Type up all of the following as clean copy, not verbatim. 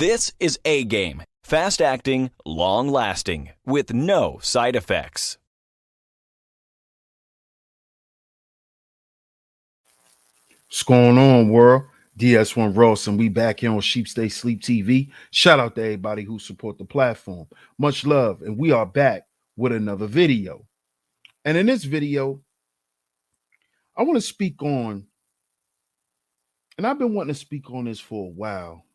This is A Game. Fast acting, long lasting, with no side effects. What's going on, world? DS1 Ross, and we back here on Stay Sleep TV. Shout out to everybody who support the platform. Much love, and we are back with another video. And in this video, I want to speak on, and I've been wanting to speak on this for a while,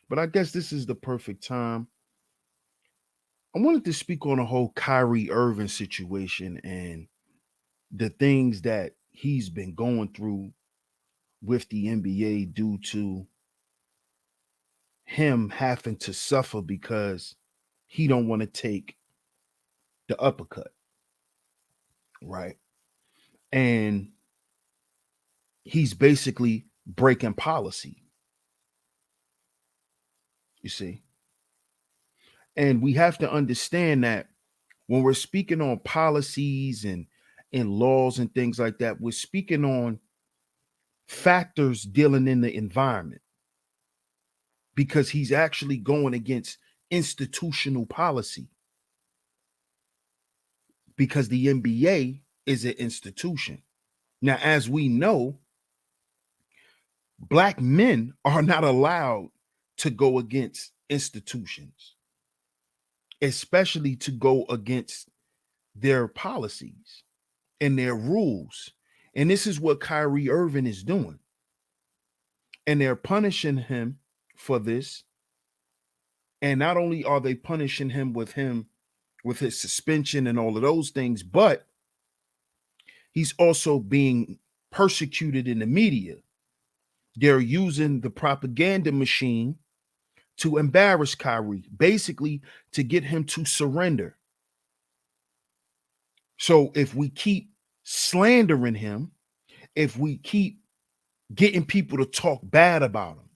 but I guess this is the perfect time. I wanted to speak on the whole Kyrie Irving situation and the things that he's been going through with the NBA due to him having to suffer because he don't want to take the uppercut, right? And he's basically breaking policy, you see. And we have to understand that when we're speaking on policies and laws and things like that, we're speaking on factors dealing in the environment, because he's actually going against institutional policy, because the NBA is an institution. Now, as we know, Black men are not allowed to go against institutions, especially to go against their policies and their rules. And this is what Kyrie Irving is doing. And they're punishing him for this. And not only are they punishing him with his suspension and all of those things, but he's also being persecuted in the media. They're using the propaganda machine to embarrass Kyrie, basically to get him to surrender. So if we keep slandering him, if we keep getting people to talk bad about him,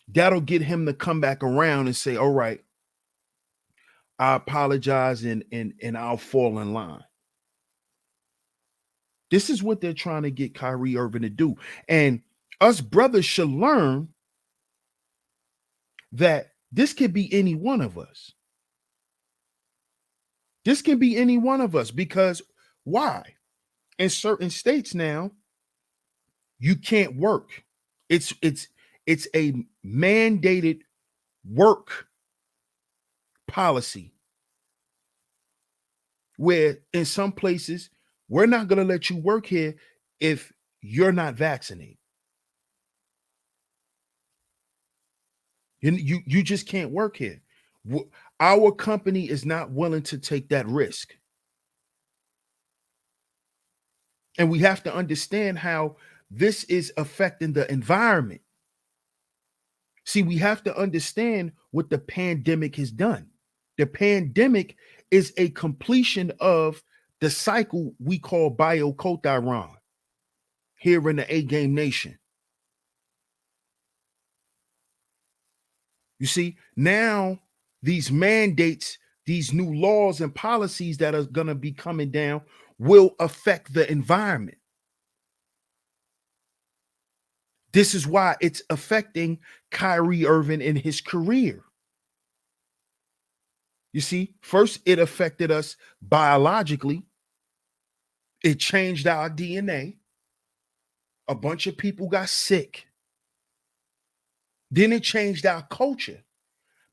that'll get him to come back around and say, all right, I apologize and I'll fall in line. This is what they're trying to get Kyrie Irving to do. And us brothers should learn that this could be any one of us. This can be any one of us, because why? In certain states now, you can't work. It's a mandated work policy, where in some places we're not going to let you work here if you're not vaccinated. You just can't work here. Our company is not willing to take that risk. And we have to understand how this is affecting the environment. See, we have to understand what the pandemic has done. The pandemic is a completion of the cycle we call Biocoat Iran here in the A Game Nation. You see, now these mandates, these new laws and policies that are going to be coming down will affect the environment. This is why it's affecting Kyrie Irving in his career. You see, first it affected us biologically. It changed our DNA. A bunch of people got sick. Then it changed our culture,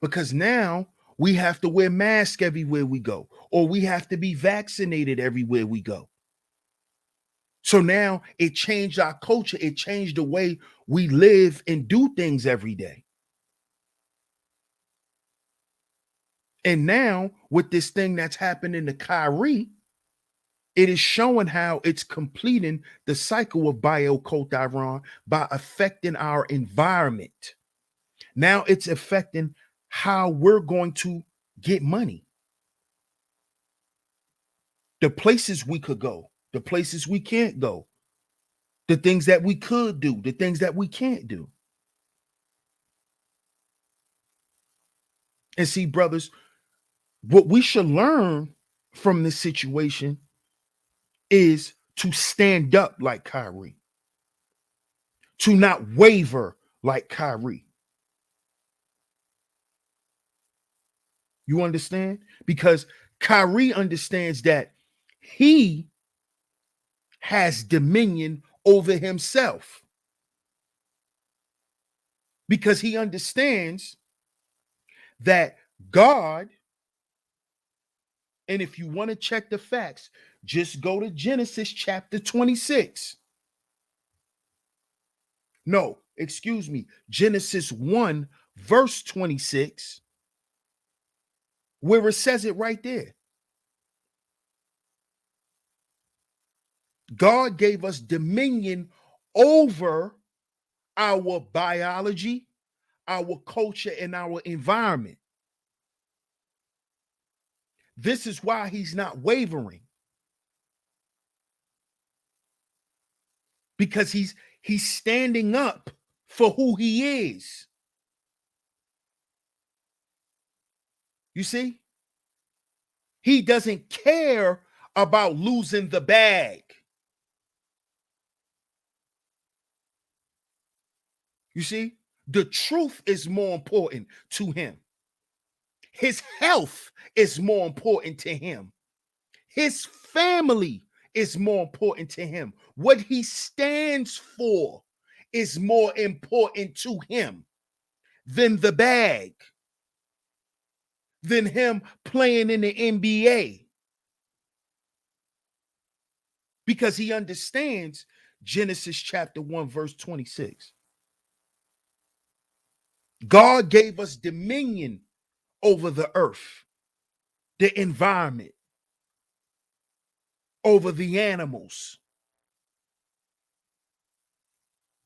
because now we have to wear masks everywhere we go, or we have to be vaccinated everywhere we go. So now it changed our culture. It changed the way we live and do things every day. And now with this thing that's happening to Kyrie, it is showing how it's completing the cycle of Biocoat Iran by affecting our environment. Now it's affecting how we're going to get money. The places we could go, the places we can't go, the things that we could do, the things that we can't do. And see, brothers, what we should learn from this situation is to stand up like Kyrie, to not waver like Kyrie. You understand? Because Kyrie understands that he has dominion over himself, because he understands that God, and if you want to check the facts, just go to Genesis chapter 26. No, excuse me, Genesis 1, verse 26, where it says it right there. God gave us dominion over our biology, our culture, and our environment. This is why he's not wavering, because he's standing up for who he is. You see? He doesn't care about losing the bag. You see? The truth is more important to him. His health is more important to him. His family is more important to him. What he stands for is more important to him than the bag, than him playing in the NBA. Because he understands Genesis chapter 1, verse 26. God gave us dominion over the earth, the environment, over the animals,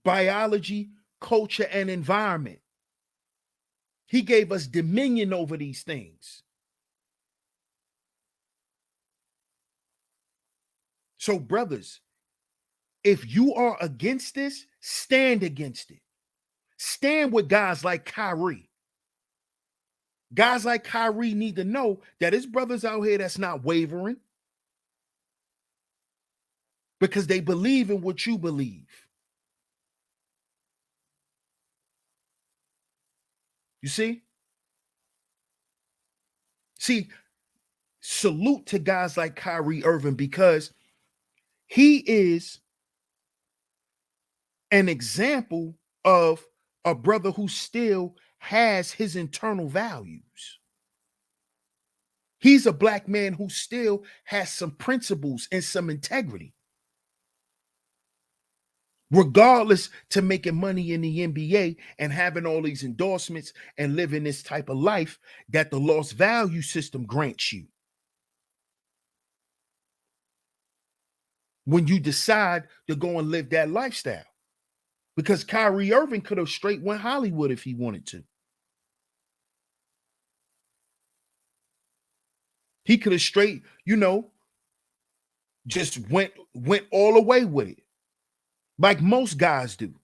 biology, culture, and environment. He gave us dominion over these things. So, brothers, if you are against this, stand against it. Stand with guys like Kyrie. Guys like Kyrie need to know that his brothers out here that's not wavering, because they believe in what you believe. You see? See, salute to guys like Kyrie Irving, because he is an example of a brother who still has his internal values. He's a black man who still has some principles and some integrity. Regardless to making money in the NBA and having all these endorsements and living this type of life that the lost value system grants you. When you decide to go and live that lifestyle. Because Kyrie Irving could have straight went Hollywood if he wanted to. He could have straight, just went all the way with it, like most guys do,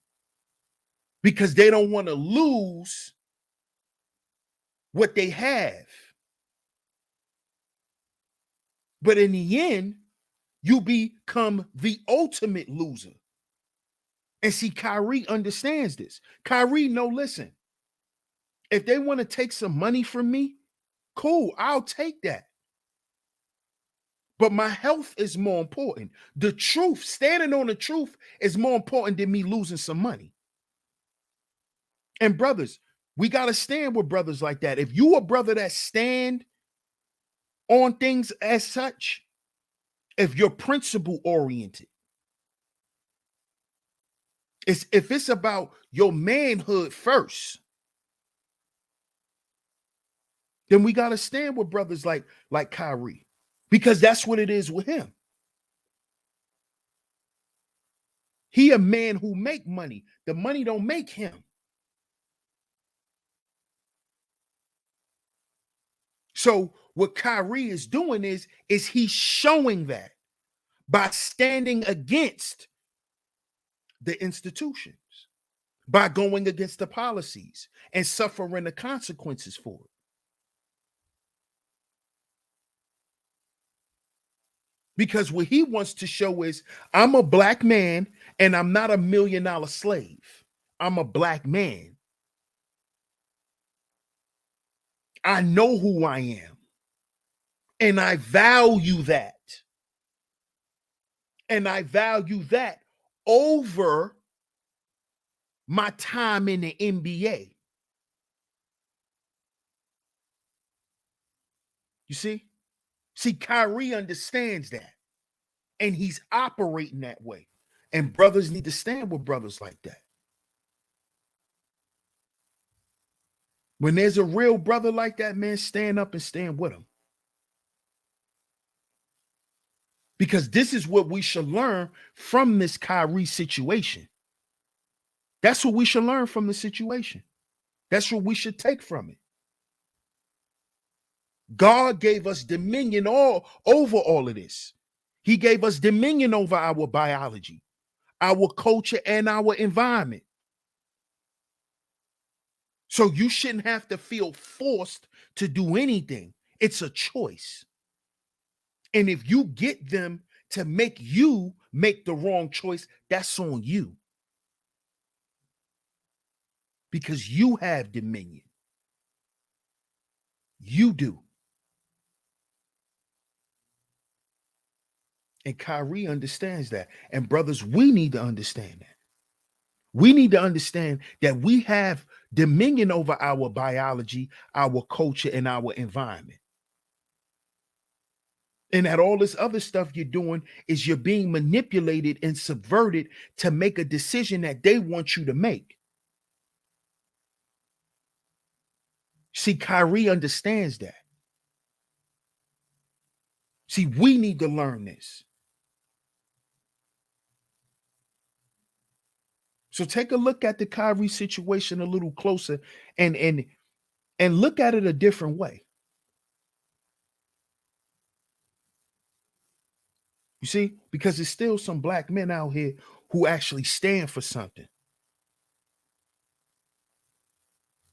because they don't want to lose what they have. But in the end, you become the ultimate loser. And see, Kyrie understands this. Kyrie, no, listen, if they want to take some money from me, cool, I'll take that. But my health is more important. The truth, standing on the truth, is more important than me losing some money. And brothers, we got to stand with brothers like that. If you a brother that stand on things as such, if you're principle oriented, if it's about your manhood first, then we got to stand with brothers like Kyrie, because that's what it is with him. He a man who make money. The money don't make him. So what Kyrie is doing is he's showing that by standing against the institutions, by going against the policies and suffering the consequences for it. Because what he wants to show is, I'm a black man and I'm not $1 million slave. I'm a black man. I know who I am. And I value that. And I value that over my time in the NBA. You see? See, Kyrie understands that. And he's operating that way. And brothers need to stand with brothers like that. When there's a real brother like that, man, stand up and stand with him. Because this is what we should learn from this Kyrie situation. That's what we should learn from the situation. That's what we should take from it. God gave us dominion over all of this. He gave us dominion over our biology, our culture, and our environment. So you shouldn't have to feel forced to do anything. It's a choice. And if you get them to make you make the wrong choice, that's on you. Because you have dominion. You do. And Kyrie understands that. And brothers, we need to understand that. We need to understand that we have dominion over our biology, our culture, and our environment. And that all this other stuff you're doing is you're being manipulated and subverted to make a decision that they want you to make. See, Kyrie understands that. See, we need to learn this. So take a look at the Kyrie situation a little closer and look at it a different way. You see, because there's still some black men out here who actually stand for something.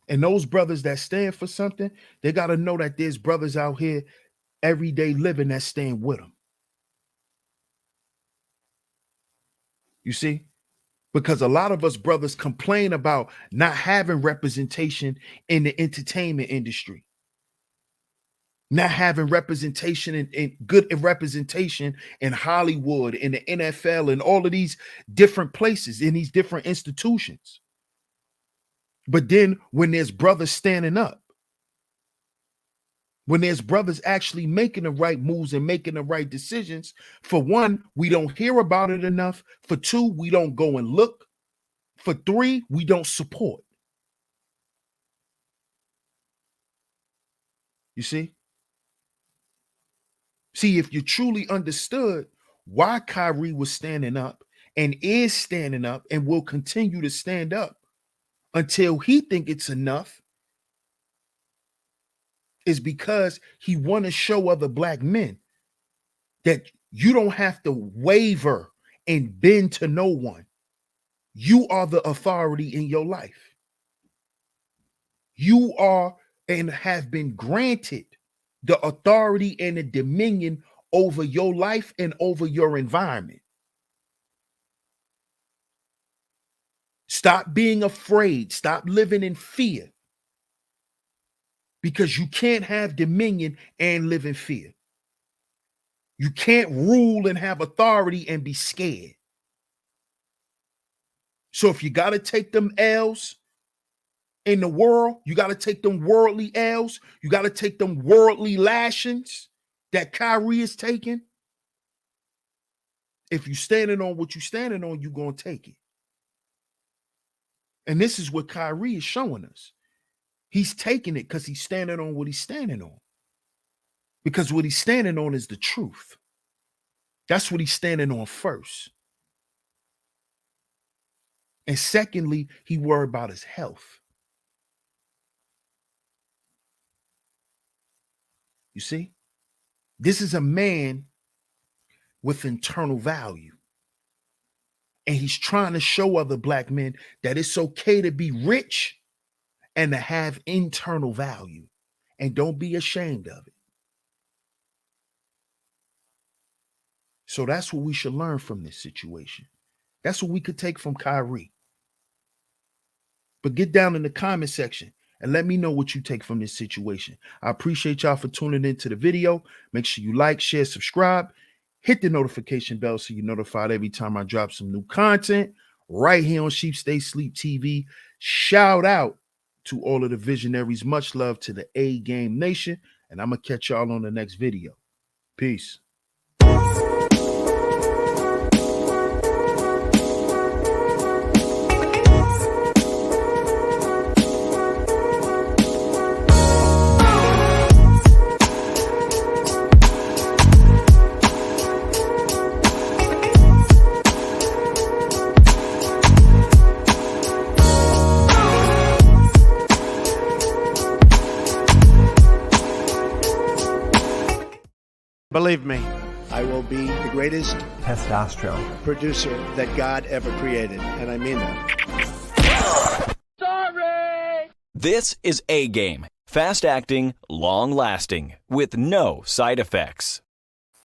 And those brothers that stand for something, they got to know that there's brothers out here every day living that stand with them. You see? Because a lot of us brothers complain about not having representation in the entertainment industry, not having representation in good representation in Hollywood, in the NFL, and all of these different places, in these different institutions. But then when there's brothers standing up, when there's brothers actually making the right moves and making the right decisions, for one, we don't hear about it enough. For two, we don't go and look. For three, we don't support. You see? See, if you truly understood why Kyrie was standing up and is standing up and will continue to stand up until he think it's enough, is because he want to show other black men that you don't have to waver and bend to no one. You are the authority in your life. You are and have been granted the authority and the dominion over your life and over your environment. Stop being afraid. Stop living in fear. Because you can't have dominion and live in fear. You can't rule and have authority and be scared. So if you got to take them L's in the world, you got to take them worldly L's. You got to take them worldly lashings that Kyrie is taking. If you standing on what you standing on, you're going to take it. And this is what Kyrie is showing us. He's taking it because he's standing on what he's standing on. Because what he's standing on is the truth. That's what he's standing on first. And secondly, he worried about his health. You see, this is a man with internal value. And he's trying to show other black men that it's okay to be rich and to have internal value. And don't be ashamed of it. So that's what we should learn from this situation. That's what we could take from Kyrie. But get down in the comment section and let me know what you take from this situation. I appreciate y'all for tuning into the video. Make sure you like, share, subscribe. Hit the notification bell so you're notified every time I drop some new content right here on Sheep Stay Sleep TV. Shout out to all of the visionaries. Much love to the A Game Nation. And I'm going to catch y'all on the next video. Peace. Believe me, I will be the greatest testosterone producer that God ever created, and I mean that. Sorry! This is A Game. Fast acting, long lasting, with no side effects.